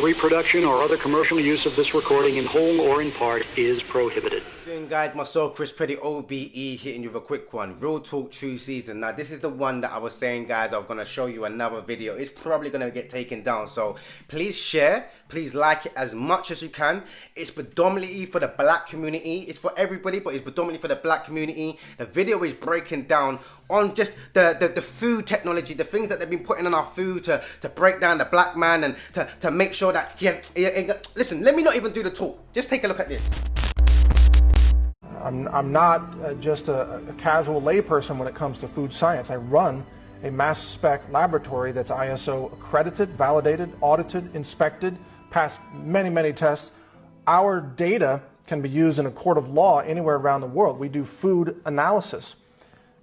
reproduction, or other commercial use of this recording in whole or in part is prohibited. Guys, myself, Preddie OBE, hitting you with a quick one. Real talk, true season. Now, this is the one that I was saying, guys, I'm going to show you another video. It's probably going to get taken down. So please share. Please like it as much as you can. It's predominantly for the black community. It's for everybody, but it's predominantly for the black community. The video is breaking down on just the food technology, the things that they've been putting on our food to break down the black man and to make sure that he has... Listen, let me not even do the talk. Just take a look at this. I'm not just a casual layperson when it comes to food science. I run a mass spec laboratory that's ISO accredited, validated, audited, inspected, passed many tests. Our data can be used in a court of law anywhere around the world. We do food analysis.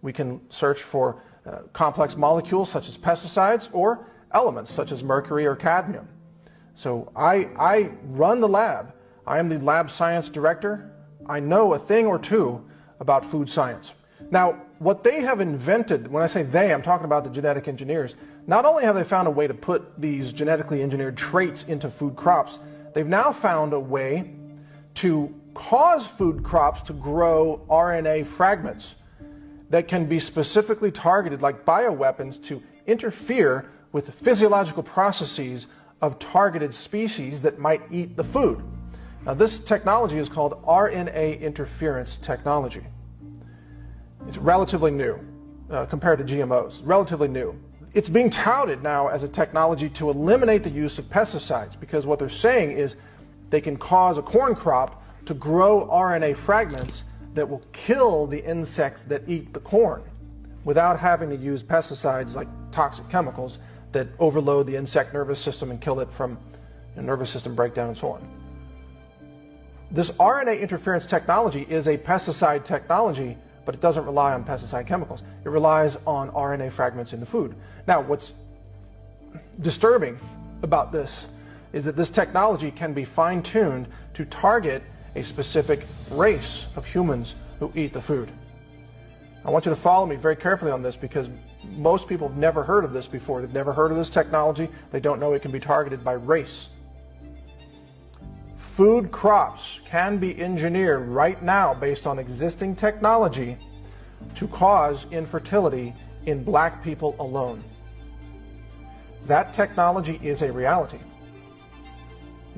We can search for complex molecules such as pesticides or elements such as mercury or cadmium. So I run the lab. I am the lab science director. I know a thing or two about food science. Now, what they have invented, when I say they, I'm talking about the genetic engineers, not only have they found a way to put these genetically engineered traits into food crops, they've now found a way to cause food crops to grow RNA fragments that can be specifically targeted like bioweapons to interfere with the physiological processes of targeted species that might eat the food. Now, this technology is called RNA interference technology. It's relatively new compared to GMOs, relatively new. It's being touted now as a technology to eliminate the use of pesticides because what they're saying is they can cause a corn crop to grow RNA fragments that will kill the insects that eat the corn without having to use pesticides like toxic chemicals that overload the insect nervous system and kill it from nervous system breakdown and so on. This RNA interference technology is a pesticide technology, but it doesn't rely on pesticide chemicals. It relies on RNA fragments in the food. Now, what's disturbing about this is that this technology can be fine-tuned to target a specific race of humans who eat the food. I want you to follow me very carefully on this because most people have never heard of this before. They've never heard of this technology. They don't know it can be targeted by race. Food crops can be engineered right now based on existing technology to cause infertility in black people alone. That technology is a reality.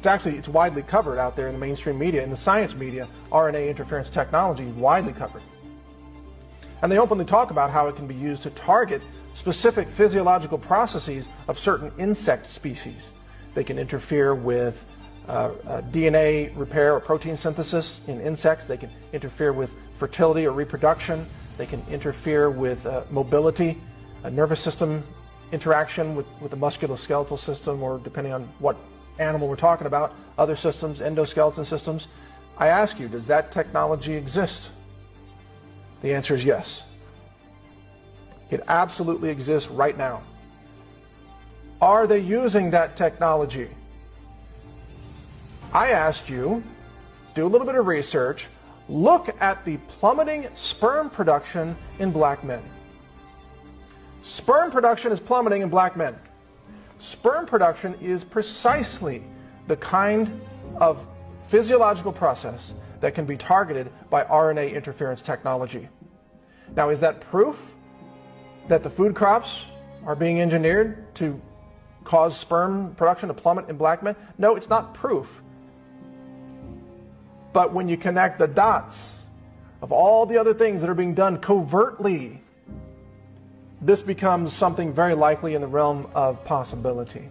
It's widely covered out there in the mainstream media, in the science media. RNA interference technology is widely covered. And they openly talk about how it can be used to target specific physiological processes of certain insect species. They can interfere with DNA repair or protein synthesis in insects. They can interfere with fertility or reproduction. They can interfere with mobility, a nervous system interaction with the musculoskeletal system, or depending on what animal we're talking about, other systems, endoskeleton systems. I ask you, does that technology exist? The answer is yes. It absolutely exists right now. Are they using that technology? I ask you, do a little bit of research, look at the plummeting sperm production in black men. Sperm production is plummeting in black men. Sperm production is precisely the kind of physiological process that can be targeted by RNA interference technology. Now, is that proof that the food crops are being engineered to cause sperm production to plummet in black men? No, it's not proof. But when you connect the dots of all the other things that are being done covertly, this becomes something very likely in the realm of possibility.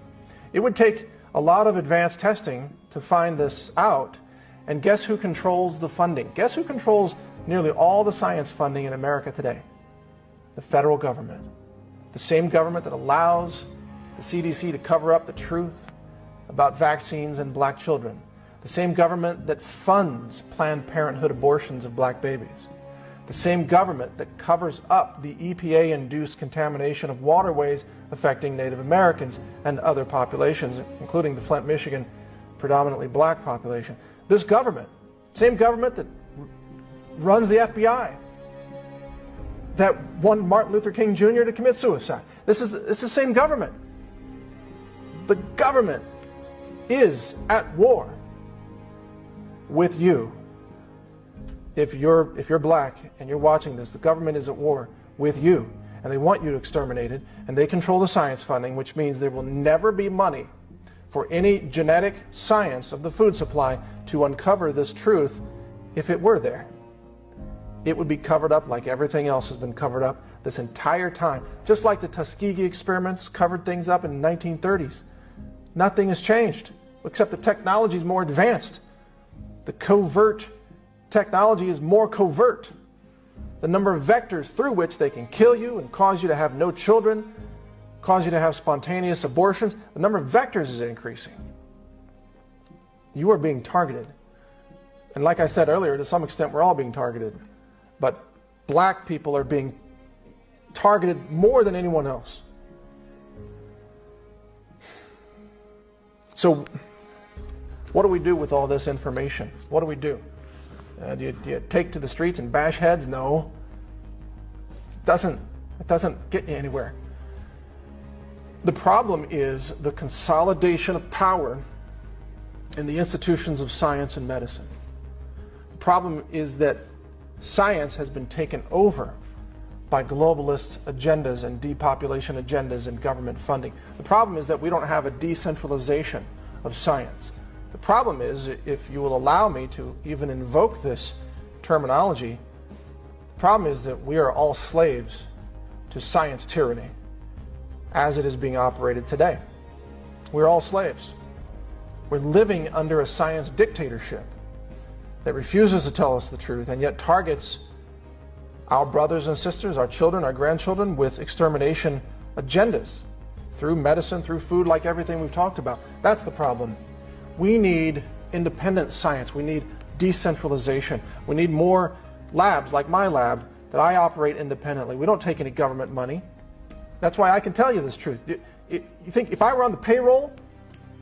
It would take a lot of advanced testing to find this out. And guess who controls the funding? Guess who controls nearly all the science funding in America today? The federal government. The same government that allows the CDC to cover up the truth about vaccines and black children. The same government that funds Planned Parenthood abortions of black babies. The same government that covers up the EPA-induced contamination of waterways affecting Native Americans and other populations, including the Flint, Michigan, predominantly black population. This government, same government that runs the FBI, that wanted Martin Luther King Jr. to commit suicide. It's the same government. The government is at war with you. If you're black and you're watching this, the government is at war with you, and they want you exterminated, and they control the science funding, which means there will never be money for any genetic science of the food supply to uncover this truth. If it were there, it would be covered up like everything else has been covered up this entire time. Just like the Tuskegee experiments covered things up in the 1930s. Nothing has changed, except the technology is more advanced. The covert technology is more covert. The number of vectors through which they can kill you and cause you to have no children, cause you to have spontaneous abortions, the number of vectors is increasing. You are being targeted. And like I said earlier, to some extent we're all being targeted. But black people are being targeted more than anyone else. So what do we do with all this information? What do we do? Do you take to the streets and bash heads? No. It doesn't get you anywhere. The problem is the consolidation of power in the institutions of science and medicine. The problem is that science has been taken over by globalist agendas and depopulation agendas and government funding. The problem is that we don't have a decentralization of science. The problem is, if you will allow me to even invoke this terminology, the problem is that we are all slaves to science tyranny as it is being operated today. We're all slaves. We're living under a science dictatorship that refuses to tell us the truth and yet targets our brothers and sisters, our children, our grandchildren with extermination agendas through medicine, through food, like everything we've talked about. That's the problem. We need independent science. We need decentralization. We need more labs like my lab that I operate independently. We don't take any government money. That's why I can tell you this truth. You think if I were on the payroll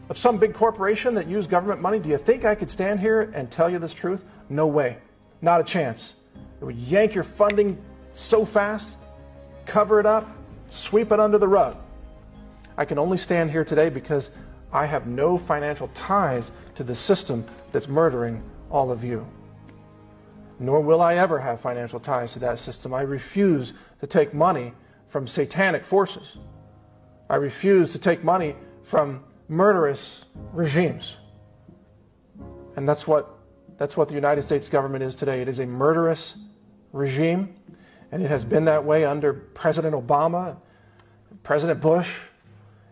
of some big corporation that used government money, do you think I could stand here and tell you this truth? No way. Not a chance. It would yank your funding so fast, cover it up, sweep it under the rug. I can only stand here today because I have no financial ties to the system that's murdering all of you. Nor will I ever have financial ties to that system. I refuse to take money from satanic forces. I refuse to take money from murderous regimes. And that's what the United States government is today. It is a murderous regime, and it has been that way under President Obama, President Bush.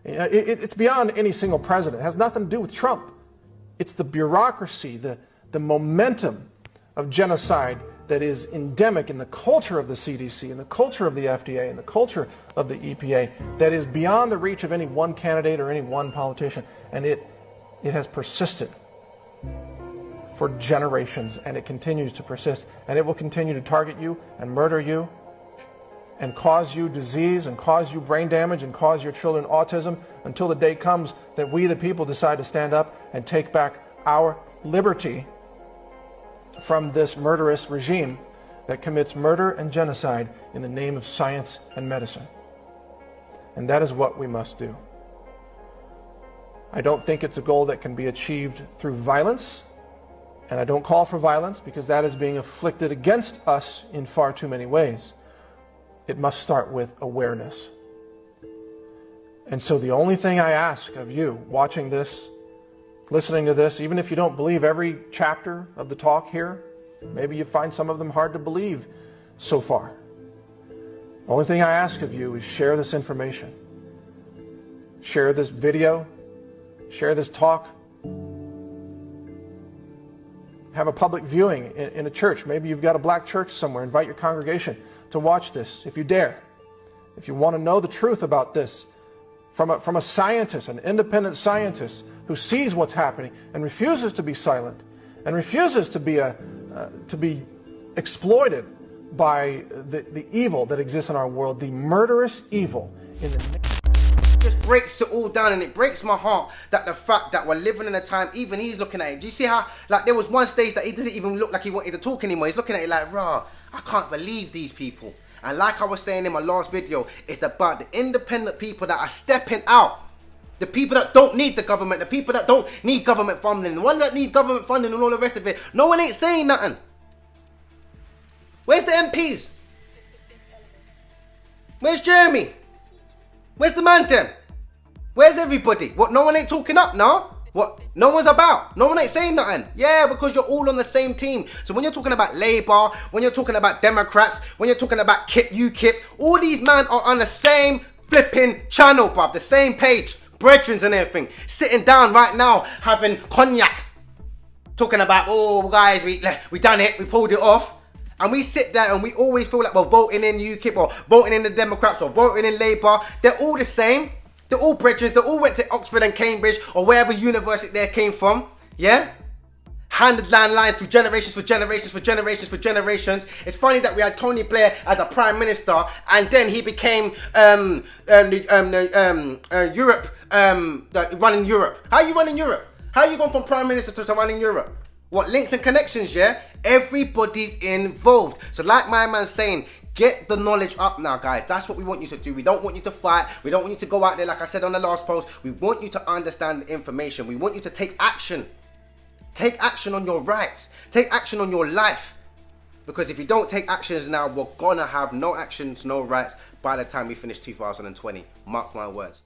It's beyond any single president. It has nothing to do with Trump. It's the bureaucracy, the momentum of genocide that is endemic in the culture of the CDC, in the culture of the FDA, in the culture of the EPA, that is beyond the reach of any one candidate or any one politician. And it has persisted for generations, and it continues to persist. And it will continue to target you and murder you and cause you disease and cause you brain damage and cause your children autism until the day comes that we the people decide to stand up and take back our liberty from this murderous regime that commits murder and genocide in the name of science and medicine. And that is what we must do. I don't think it's a goal that can be achieved through violence, and I don't call for violence because that is being inflicted against us in far too many ways. It must start with awareness. And so the only thing I ask of you watching this, listening to this, even if you don't believe every chapter of the talk here, maybe you find some of them hard to believe so far. The only thing I ask of you is share this information. Share this video. Share this talk. Have a public viewing in a church. Maybe you've got a black church somewhere. Invite your congregation to watch this if you dare. If you want to know the truth about this from a scientist, an independent scientist who sees what's happening and refuses to be silent and refuses to be exploited by the evil that exists in our world, the murderous evil in the just breaks it all down, and it breaks my heart that the fact that we're living in a time, even he's looking at it. Do you see how, like, there was one stage that he doesn't even look like he wanted to talk anymore. He's looking at it like, rah, I can't believe these people. And like I was saying in my last video, it's about the independent people that are stepping out The people that don't need the government, the people that don't need government funding, the ones that need government funding and all the rest of it, no one ain't saying nothing. Where's the MPs? Where's Jeremy? Where's the man then? Where's everybody? What, no one ain't talking up now? What, no one's about? No one ain't saying nothing? Yeah, because you're all on the same team. So when you're talking about Labour, when you're talking about Democrats, when you're talking about UKIP, all these men are on the same flipping channel, bruv, the same page. Brethrens and everything. Sitting down right now, having cognac. Talking about, oh guys, we done it, we pulled it off. And we sit there and we always feel like we're voting in UKIP or voting in the Democrats or voting in Labour. They're all the same. They're all brethren. They all went to Oxford and Cambridge or wherever university they came from. Yeah? Handed landlines through generations for generations for generations for generations. It's funny that we had Tony Blair as a prime minister and then he became Europe, running Europe. How are you running Europe? How are you going from prime minister to running Europe? What, links and connections, yeah? Everybody's involved. So like my man's saying, get the knowledge up now, guys. That's what we want you to do. We don't want you to fight. We don't want you to go out there, like I said on the last post. We want you to understand the information. We want you to take action. Take action on your rights. Take action on your life. Because if you don't take actions now, we're gonna have no actions, no rights by the time we finish 2020. Mark my words.